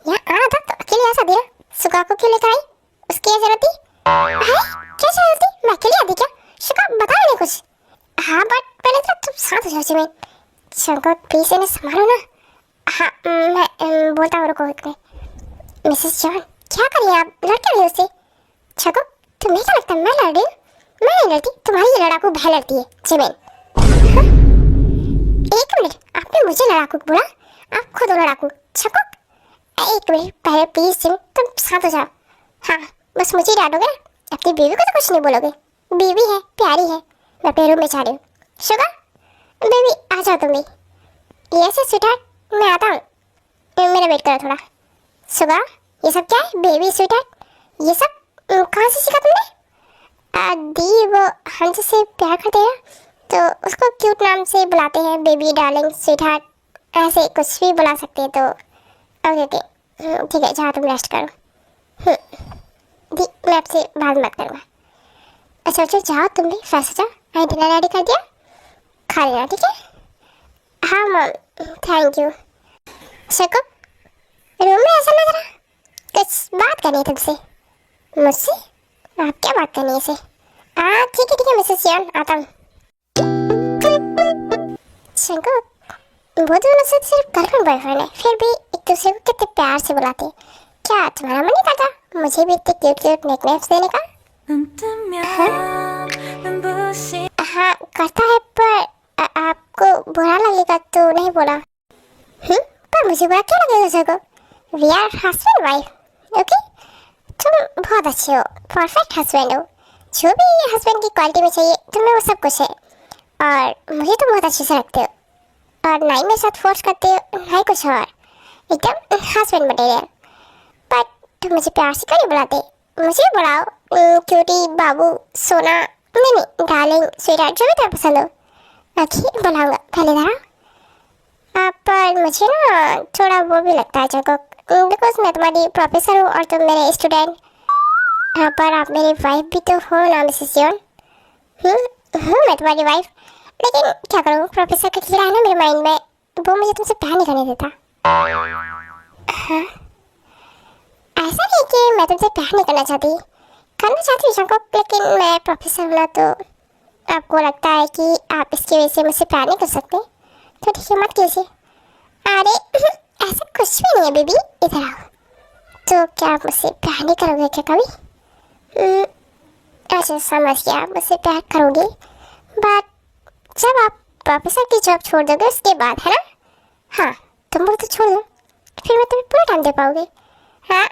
यहाँ आना था तो अकेले आ सकती ना, शुगा को क्यों लेकर आई? उसकी क्या जरूरत थी? क्या जरूरत थी? मैं अकेले आती क्या? शुगा बता नहीं कुछ। हाँ बट पहले तो तुम शांत हो जाओ जिमिन। जंगकुक प्लीज इन्हें संभालो ना। हाँ मैं बोलता हूँ, रुको एक मिनट। मिसेस जॉन क्या करिए आप, लड़ क्यों रही हो उससे? जंगकुक तुम्हें क्या लगता है मैं लड़ रही हूँ? मैं नहीं लड़ती, तुम्हारी ये लड़ाकू बहन लड़ती है जिमिन। हाँ? एक मिनट, आपने मुझे लड़ाकू बोला? आप खुद हो लड़ाकू। जंगकुक एक मिनट पहले प्लीज जिमिन तुम शांत हो जाओ। हाँ बस मुझे ही डांटोगे, अपनी बीवी को तो कुछ नहीं बोलोगे? बीवी है, प्यारी है, मैं अपने रूम में जा रही हूँ। शुगा बेबी आ जाओ तुम भी। यस स्वीटहार्ट मैं आता हूँ, मेरा वेट करो थोड़ा। शुगा ये सब क्या है? बेबी स्वीटहार्ट ये सब कहाँ से सीखा तुमने? दी वो हम से प्यार करते हैं तो उसको क्यूट नाम से बुलाते हैं, बेबी, डार्लिंग, स्वीटहार्ट, ऐसे कुछ भी बुला सकते हैं। तो ओके ओके ठीक है, जाओ तुम रेस्ट करो। दी मैं आपसे बात मत करूँगा। अच्छा अच्छा जाओ तुम भी, फ्रेश हो जाओ। मैं डिनर रेडी कर दिया, खा लेना ठीक है? हाँ मम थैंक यू। शकु रूम में ऐसा लग रहा, कुछ बात करनी है तुमसे। मुझसे? आप क्या बात करनी है इसे? ठीक है मिसेस जियोन आता हूँ। शकु वो दोनों से सिर्फ गर्लफ्रेंड बॉयफ्रेंड है, फिर भी एक दूसरे को कितने प्यार से बुलाते हैं। क्या तुम्हारा मन नहीं करता मुझे भी इतने क्यूट क्यूट निकनेम्स देने का? हाँ करता है, पर आपको बुरा लगेगा तो नहीं बोला। पर मुझे बुरा क्यों लगेगा सको? We are husband wife, okay? तुम बहुत अच्छे हो, परफेक्ट हस्बैंड हो। जो भी हस्बैंड की क्वालिटी में चाहिए तुम्हें वो सब कुछ है, और मुझे तुम बहुत अच्छे से रखते हो, और ना ही मेरे साथ फोर्स करते हो ना ही कुछ और, एकदम हस्बैंड मटेरियल। बट तुम मुझे प्यार से क्यों नहीं बुलाते? मुझे भी बुलाओ, क्यूटी, बाबू, सोना, नहीं डार्लिंग, स्वीटहार्ट, जो भी तुम्हें पसंद हो। ओके बुलाऊंगा, पहले धरा। पर मुझे ना थोड़ा वो भी लगता है जगह, बिकॉज मैं तुम्हारी प्रोफेसर हूँ और तुम मेरे स्टूडेंट। हाँ पर आप मेरी वाइफ भी तो हो ना मिसेस जियोन। मैं तुम्हारी वाइफ, लेकिन क्या करूँ, प्रोफेसर का कीड़ा है ना मेरे माइंड में, वो मुझे तुमसे प्यार नहीं करने देता। हाँ ऐसा नहीं कि मैं तुमसे प्यार नहीं करना चाहती हूँ जंगकुक, लेकिन मैं प्रोफेसर हूँ तो आपको लगता है कि आप इसकी वजह से मुझसे प्यार नहीं कर सकते, तो ठीक है मत कीजिए। अरे ऐसा कुछ भी नहीं है बेबी, इधर आओ। तो क्या आप मुझसे प्यार नहीं करोगे क्या कभी? अच्छा समझ गया, आप मुझसे प्यार करोगे, बट जब आप प्रोफेसर की जॉब छोड़ दोगे उसके बाद, है ना? हाँ तुम बोल तो छोड़ दो, फिर मैं तुम्हें पूरा टाइम दे पाओगे। हाँ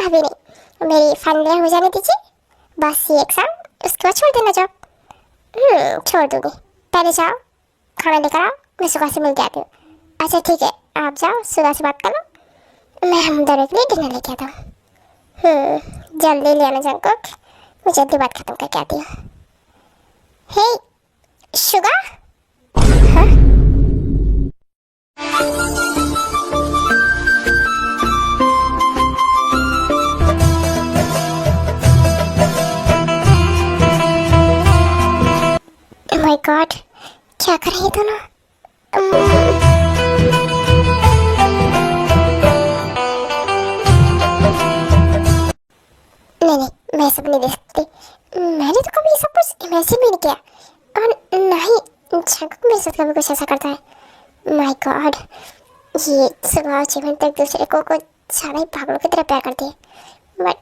अभी नहीं, मेरी फाइनल ईयर हो जाने दीजिए, बस ये एग्जाम, उसके बाद छोड़ देना जॉब। छोड़ दूँगी, पहले जाओ खाना लेकर आओ, मैं सुबह से मिल के आती हूँ। अच्छा ठीक है आप जाओ, सुबह से बात कर लो, मैं हम दोनों के लिए डिनर लेके आता हूँ। जल्दी ले आना जंगकुक, मैं जल्दी बात खत्म करके आती हूँ। हे शुगा, हाँ माय गॉड क्या कर रही है दोनों? नहीं मैं सब नहीं देख सकती, मैंने तो कभी ये सब कुछ इमेजिन भी नहीं किया, और ना ही जंगकुक मेरे साथ कभी कुछ ऐसा करता है। माय गॉड ये सुबह जीवन तक दूसरे को कुछ ज़्यादा ही पागलों की तरह प्यार करती है, बट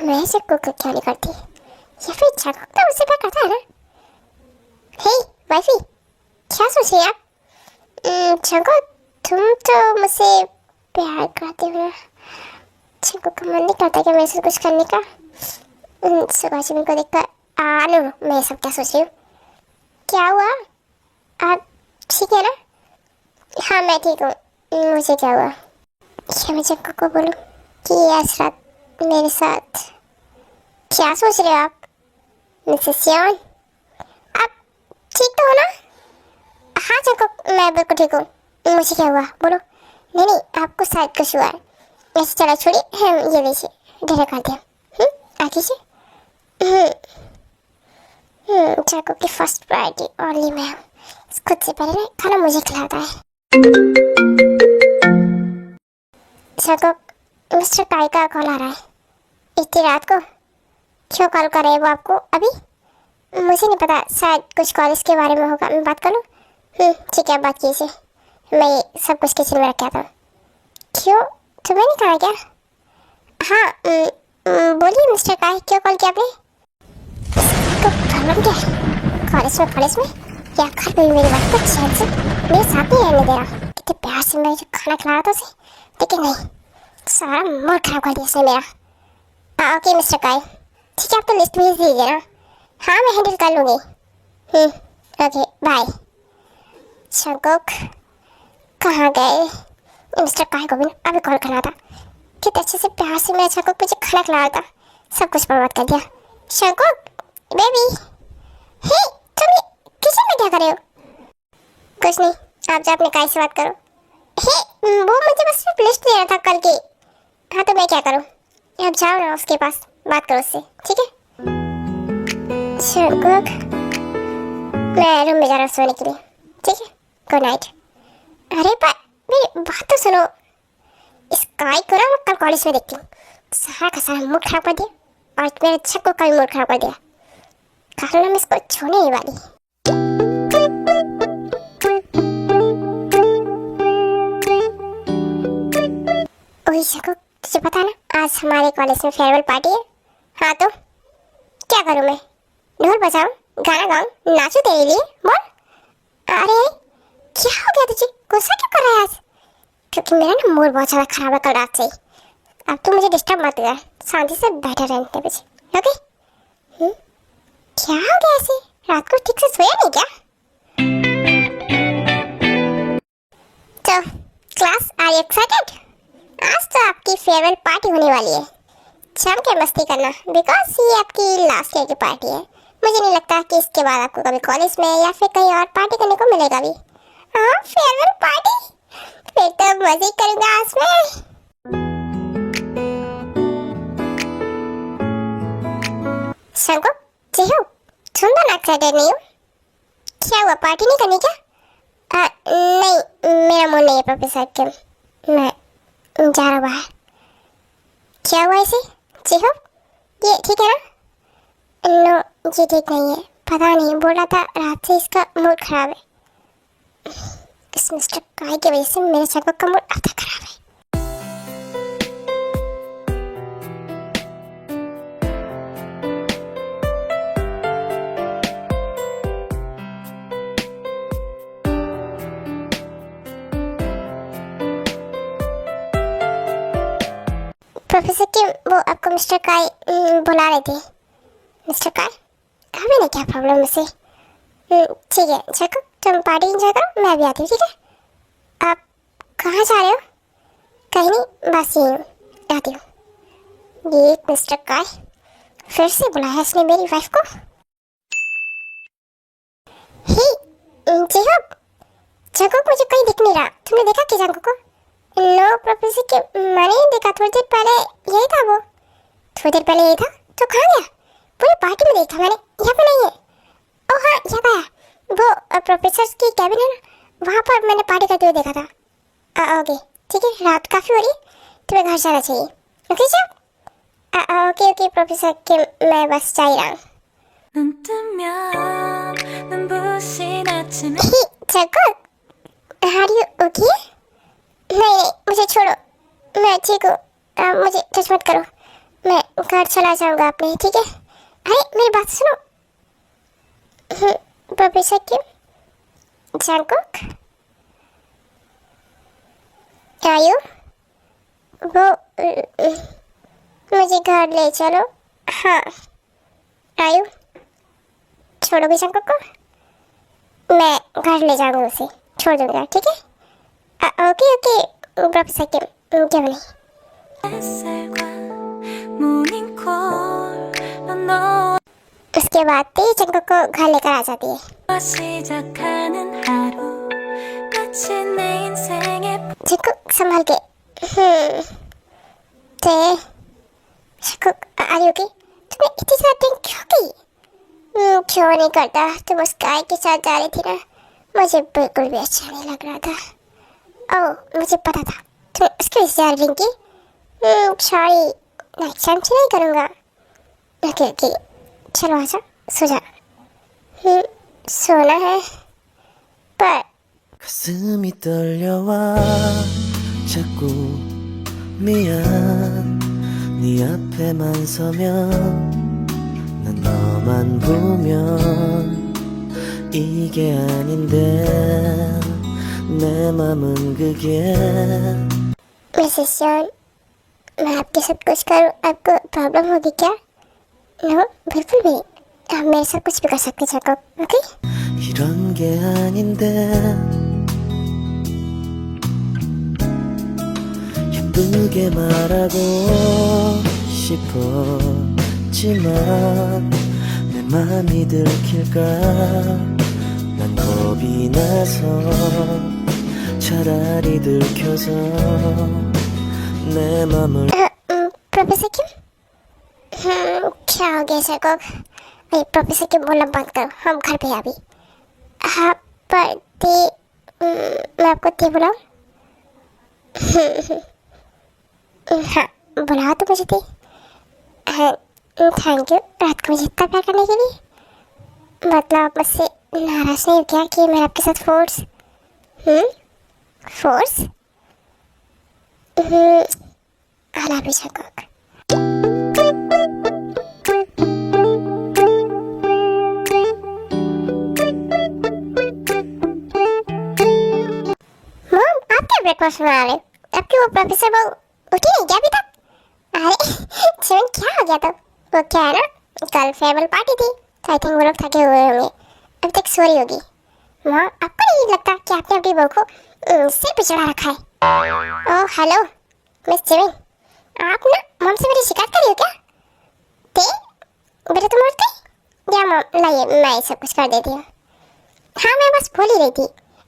मैं जंगकुक को क्यों नहीं करती, या फिर जंगकुक तो मुझसे प्यार करता है ना? हे वाइफी क्या सोच रही आप? जंगकुक तुम तो मुझसे प्यार करती हूँ ना, चिंकू का मन नहीं करता कि मेरे से कुछ करने का। सुबह जिमिन को देखकर आलू मैं सब क्या सोच रही हूँ। क्या हुआ? आप ठीक है ना? हाँ मैं ठीक हूँ। मुझे क्या हुआ? क्या मैं चिंकू को बोलूँ कि आज रात मेरे साथ? क्या सोच रहे हो आप मिसेस सियोन? आप ठीक तो हो ना? हाँ चिंकू मैं बिल्कुल ठीक हूँ। मुझे क्या हुआ बोलो? नहीं नहीं आपको शायद कुछ हुआ है। ऐसे चलो छोड़िए, हम ये लीजिए डिनर करते हैं। आगे से चाकू की फर्स्ट प्रायोरिटी ओनली मैं हूँ। खुद से पहले ना खाना मुझे खिलाता है। चाकू मिस्टर काई का कॉल आ रहा है इतनी रात को। क्यों कॉल कर रहे हैं वो आपको अभी? मुझे नहीं पता, शायद कुछ कॉलेज के बारे में होगा। मैं बात कर लूँ? ठीक है बात कीजिए। मैं ये सब कुछ किचन में रखा था। क्यों तुम्हें नहीं कहा क्या? हाँ बोलिए मिस्टर काई, क्यों कॉल किया आपने? तो प्रॉब्लम क्या है? कॉलेज में या घर पे मेरी बात को चैन से मेरे साथ नहीं रहने दे रहा। कितने प्यार से मैं जो खाना खिला रहा था उसे, लेकिन नहीं, सारा मूड खराब कर दिया उसने मेरा। ओके मिस्टर काई, ठीक है आप तो लिस्ट भेज दीजिए ना। हाँ मैं हैंडल कर लूँगी। Okay bye. शंकुक कहाँ गए? मिस्टर काई को भी अभी कॉल करना था। कितने अच्छे से प्यार से मेरा शंकुक मुझे खाना खिला रहा था, सब कुछ बर्बाद कर दिया। शंकुक बेबी, हे तुम ये किचन में क्या कर रहे हो? कुछ नहीं, आप जा अपने काई से बात करो। हे वो मुझे बस लिस्ट दे रहा था कल की। हाँ तो मैं क्या करूँ? आप जाओ ना उसके पास, बात करो उससे, ठीक है? शंकुक मैं रूम में जा रहा हूँ सोने के लिए, ठीक है? Good night. अरे पर मेरी बात तो सुनो। इस काई को ना मैं कल कॉलेज में देखती हूँ। सारा का सारा मूड खराब कर दिया और मेरे छक्को का भी मूड खराब कर दिया। कल ना मैं इसको छोड़ने नहीं वाली। ओही छक्को, तुझे पता है ना आज हमारे कॉलेज में फेयरवेल पार्टी है। हाँ तो क्या करूँ मैं? ढोल बजाऊं, गाना गाऊं, नाचूं तेरे लिए? बोल। अरे क्या हो गया तुझे? गुस्सा क्यों कर रहा है आज? क्योंकि मेरा ना मूड बहुत ज़्यादा खराब है कल रात से ही। अब तू मुझे डिस्टर्ब मत कर, शांति से बैठा रहने दे मुझे, ओके? क्या हो गया ऐसे? रात को ठीक से सोया नहीं क्या? तो क्लास आर यू एक्साइटेड? आज तो आपकी फेयरवेल पार्टी होने वाली है। जम के मस्ती करना, बिकॉज ये आपकी लास्ट ईयर की पार्टी है। मुझे नहीं लगता कि इसके बाद आपको कभी कॉलेज में या फिर कहीं और पार्टी करने को मिलेगा भी। हाँ फेयरवेल पार्टी, फिर तो मजे करूंगा आज मैं। शंको जी हो, तुम तो ना एक्साइटेड नहीं हो? क्या हुआ, पार्टी नहीं करनी क्या? नहीं मेरा मूड नहीं है प्रोफेसर के, मैं जा रहा बाहर। क्या हुआ इसे? जी हो ये ठीक है ना? नो ये ठीक नहीं है, पता नहीं बोल रहा था रात से इसका मूड खराब है। इस मिस्टर काई की वजह से मेरे शंको का मूड अब तक खराब है। प्रोफेसर के वो आपको मिस्टर काई बुला रहे थे। मिस्टर काई अभी नहीं, क्या प्रॉब्लम है से? ठीक है चको तुम पार्टी एंजॉय करो, मैं भी आती हूँ, ठीक है? आप कहाँ जा रहे हो? कहीं नहीं, बस यही हूँ, आती हूँ। ये मिस्टर काई फिर से बुलाया इसने मेरी वाइफ को। ही जैकब, जैकब मुझे कहीं दिख नहीं रहा। तुमने देखा कि जैकब को? नो प्रोफेसर के मैंने नहीं देखा, थोड़ी देर पहले यही था वो। थोड़ी देर पहले यही था तो कहाँ गया? पूरी पार्टी में देखा मैंने, यहाँ पे नहीं है। ओह हाँ यहाँ आया, वो प्रोफेसर की कैबिन है ना, वहाँ पर मैंने पार्टी करते हुए देखा था। ओके ठीक है, रात काफ़ी हो रही है, तुम्हें घर जाना चाहिए। Okay sir? Okay okay professor के मैं बस जा ही रहा हूँ। 눈 뜨면 눈부신 아침에 जैकब आर यू ओके? नहीं मुझे छोड़ो, मैं ठीक हूँ। मुझे टच मत करो, मैं घर चला जाऊँगा अपने, ठीक है? अरे मेरी बात सुनो। प्रोफेसर की जैकब आर यू? वो मुझे घर ले चलो। हाँ आयु, छोड़ोगे शंकर को? मैं घर ले जाऊंगा उसे, छोड़ दूंगा, ठीक है? ओके ओके प्रोफेसर किम, क्यों नहीं। 햇살과 모닝콜로 너와 उसके बाद तेरी शंकर को घर लेकर आ जाती है। 시작하는 하루 마치 내 인생의 चिंकू संभाल के। ते शंकर आयु की तुम्हें इतनी ज्यादा ड्रिंक क्यों की? क्यों नहीं करता, तुम उस गाय के साथ जा रही थी ना, मुझे बिल्कुल भी अच्छा नहीं लग रहा था। ओह मुझे पता था तुम उसके वजह से जा रही थी। सॉरी, नेक्स्ट टाइम से नहीं करूँगा। ओके ओके चलो आजा, सो जा। सोना है पर 가슴이 떨려와 자꾸 미안 네 앞에만 서면 난 너만 보면 이게 아닌데 내 맘은 그게 मिसेस जॉन, मैं आपके साथ कुछ करूँ आपको प्रॉब्लम होगी क्या? नो बिल्कुल भी, आप मेरे साथ कुछ भी कर सकते हैं ओके? 이런 게 아닌데 예쁘게 말하고 싶었지만 내 맘이 들킬까 난 겁이 나서 차라리 들켜서 내 맘을 प्रोफेसर किम, क्या हो गया सर को? अरे प्रोफेसर किम बोलना बंद करो, हम घर पे हैं अभी। हाँ पर ते मैं आपको ते बुलाऊं? हाँ बुलाओ तो मुझे ते। थैंक यू रात को मुझे इतना प्यार करने के लिए। मतलब आप मुझसे नाराज नहीं हो क्या कि मैं आपके साथ फोर्स? फोर्स? अला भी शकोक। मॉम आप क्या ब्रेकफास्ट बना रहे हो? आपकी वो प्रोफेसर वो उठी नहीं क्या अभी तक? अरे जीवन क्या हो गया? तो वो क्या है ना, कल फेयरवेल पार्टी थी तो आई थिंक वो लोग थके हुए होंगे, अभी तक सो रही होगी। माँ आपको नहीं लगता कि आपने अपनी बहू को सिर पे चढ़ा रखा है? ओह हेलो मिस जिमिन, आप ना मॉम से मेरी शिकायत कर रही हो क्या? ते बेटा तुम उठ गई? या मॉम लाइए मैं सब कुछ कर देती हूँ। हाँ मैं बस बोल ही रही थी,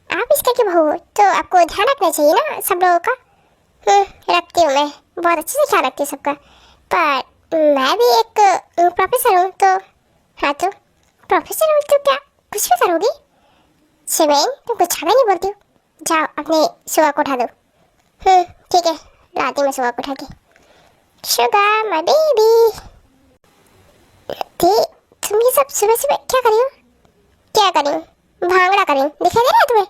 आप इसका की बहू हो तो आपको ध्यान रखना चाहिए ना सब लोगों का। रखती हूँ मैं, बहुत अच्छे से ख्याल रखती हूँ सबका, पर मैं भी एक प्रोफेसर हूँ तो। हाँ तो प्रोफेसर हूँ तो क्या कुछ भी करोगी? शिवेन तुम कुछ ज़्यादा नहीं बोलती हो, जाओ अपने सुबह को उठा दो। ठीक है लाती मैं सुबह को उठा के। Sugar my baby. तुम ये सब सुबह सुबह क्या कर रही हो? क्या कर रही हूँ? भांगड़ा कर रही हूँ, दिखाई दे रहा है तुम्हें?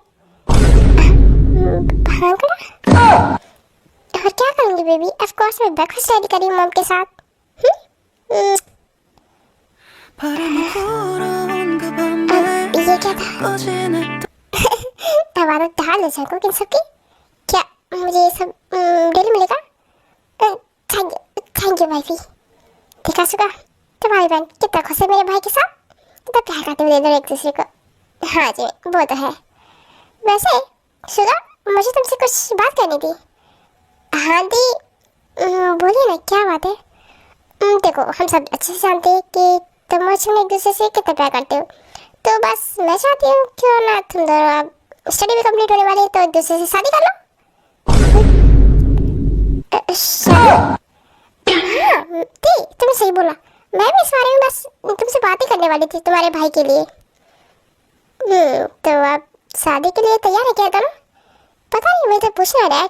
भांगड़ा? और क्या करूँगी बेबी? ऑफ कोर्स मैं ब्रेकफास्ट रेडी कर रही हूँ मॉम के साथ। ये क्या था? अब आदत डाल दो सबको इन सबकी। क्या मुझे ये सब डेली मिलेगा? Thank you wifey. देखा सुगा तुम्हारी बहन कितना खुश है मेरे भाई के साथ, कितना प्यार करते हुए दोनों एक दूसरे को। हाँ जी वो तो है। वैसे सुगा मुझे तुमसे कुछ बात करनी थी। हाँ दी बोलिए ना क्या बात है? देखो हम सब अच्छे से जानते हैं कि तुम और तुम एक दूसरे से कितना प्यार करते हो, तो बस मैं चाहती हूँ क्यों ना तुम दोनों अब स्टडी भी कंप्लीट होने वाली है तो एक दूसरे से शादी कर लो। हाँ दी तुमने सही बोला, मैं भी इस बारे में बस तुमसे बात ही करने वाली थी तुम्हारे भाई के लिए। तो आप शादी के लिए तैयार है क्या दोनों? पता नहीं मुझे पूछना है डैड।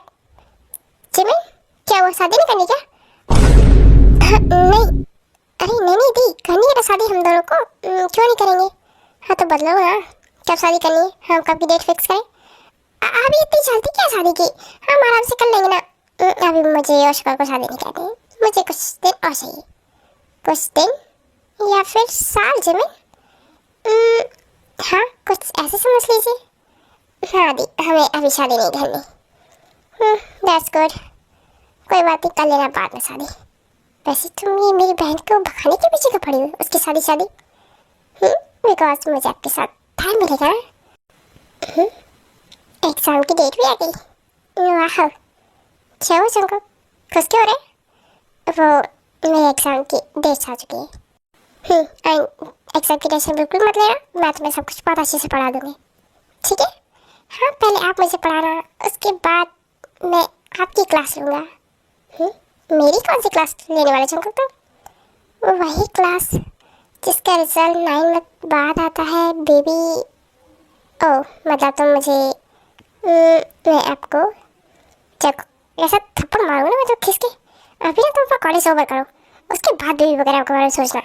जिमिन क्या वो शादी नहीं करनी क्या? नहीं अरे नहीं दी करनी है ना शादी हम दोनों को, क्यों नहीं करेंगे? हाँ तो बदलो ना कब शादी करनी है, हम कब की डेट फिक्स करें? अभी इतनी जल्दी क्या शादी की, हम आराम से कर लेंगे ना। अभी मुझे योशिका को शादी नहीं करनी, मुझे कुछ दिन और चाहिए। कुछ दिन या फिर साल जिमिन? हाँ कुछ ऐसे समझ लीजिए। हाँ दी हमें अभी शादी नहीं करनी। That's good. कोई बात नहीं, कर लेना बाद में शादी। वैसे तुम ये मेरी बहन को भगाने के पीछे क्यों पड़ी हो, उसकी शादी? बिकॉज मुझे आपके साथ टाइम मिलेगा ना। एग्जाम की डेट भी आ गई। वाह, क्या हुआ तुमको, खुश क्यों हो रहे? वो मेरे एग्जाम की डेट आ चुकी है। एग्जाम की टेंशन बिल्कुल मत लेना, मैं तुम्हें सब कुछ बहुत अच्छे से पढ़ा दूंगी, ठीक है? हाँ, पहले आप मुझे पढ़ाना, उसके बाद मैं आपकी क्लास लूँगा। मेरी कौन सी क्लास लेने वाले तुमको? तो वही क्लास जिसका रिजल्ट 9 मंथ बाद आता है बेबी। ओह, मतलब तुम मुझे मैं आपको जब ऐसा थप्पड़ मारूंगा ना मैं तो खिसके, अभी ना तुम अपना कॉलेज ओवर करो, उसके बाद बेबी वगैरह के बारे में सोचना।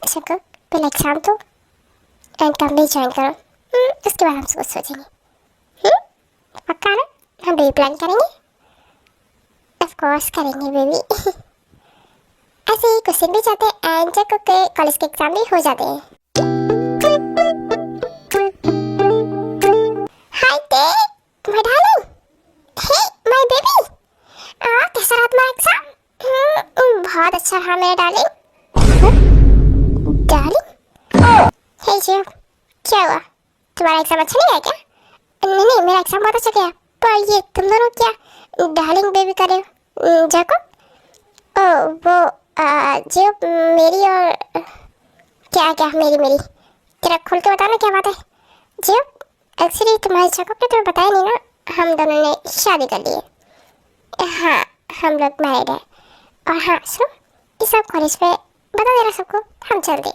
सबको पहले एग्जाम तो एंड कंपनी ज्वाइन करो, उसके बाद हम कुछ सोचेंगे। पक्का ना? हम बेबी प्लान करेंगे, ऑफ कोर्स करेंगे बेबी। ऐसे ही कुछ दिन भी जाते हैं एंड जब कॉलेज के एग्जाम भी हो जाते हैं। Hi take my darling, hey my baby, कैसा रहा तुम्हारा एग्जाम? बहुत अच्छा रहा मेरा डार्लिंग। डार्लिंग, हे जियो, क्या हुआ? तुम्हारा एग्जाम अच्छा नहीं गया क्या? नहीं, मेरा एग्जाम बहुत अच्छा गया, पर ये तुम दोनों क्या डार्लिंग बेबी कर रहे हो? जाको, ओ वो जियो मेरी और क्या मेरी तेरा खुल के बताना क्या बात है जियो? एक्चुअली तुम्हारे जाको ने तुम्हें बताया नहीं ना, हम दोनों ने शादी कर ली है। हाँ, हम लोग मैरिड है। और हाँ सुनो, ये सब कॉलेज पे बता देना सबको, हम चलते।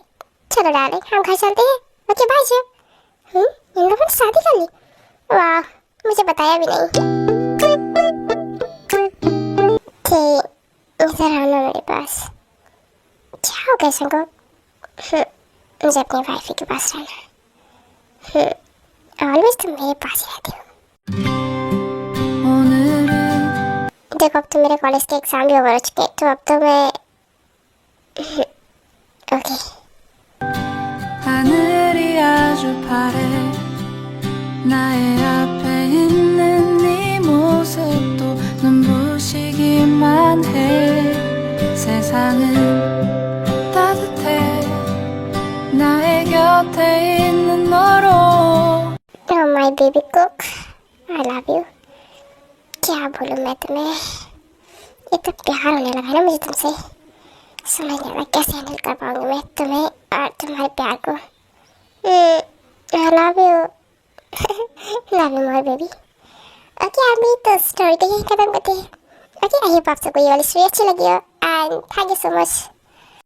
चलो डार्लिंग, हम घर चलते हैं। ओके बाय जियो। इन लोगों ने शादी कर ली, वाह, मुझे बताया भी नहीं। इधर आना मेरे पास। क्या हो गया संगो? मुझे अपनी वाइफ के पास रहना। ऑलवेज तुम मेरे पास ही रहती हो। देखो, अब तो मेरे कॉलेज के एग्जाम भी ओवर हो चुके, तो अब तो मैं okay. 하늘이 아주 파래 나의 앞에 있는 네 모습도 눈부시기만 해 세상은 따뜻해 나의 곁에 있는 너로 Oh my baby cook, I love you। क्या बोलूँ मैं तुम्हें, ये तो प्यार होने लगा है ना मुझे तुमसे। समझ नहीं आ रहा कैसे हैंडल कर पाऊंगी मैं तुम्हें और तुम्हारे प्यार को। I love you। love you more baby। Okay, अभी तो स्टोरी को यही खत्म करते हैं। ओके, आई होप आप सबको ये वाली स्टोरी अच्छी लगी हो and thank you so much.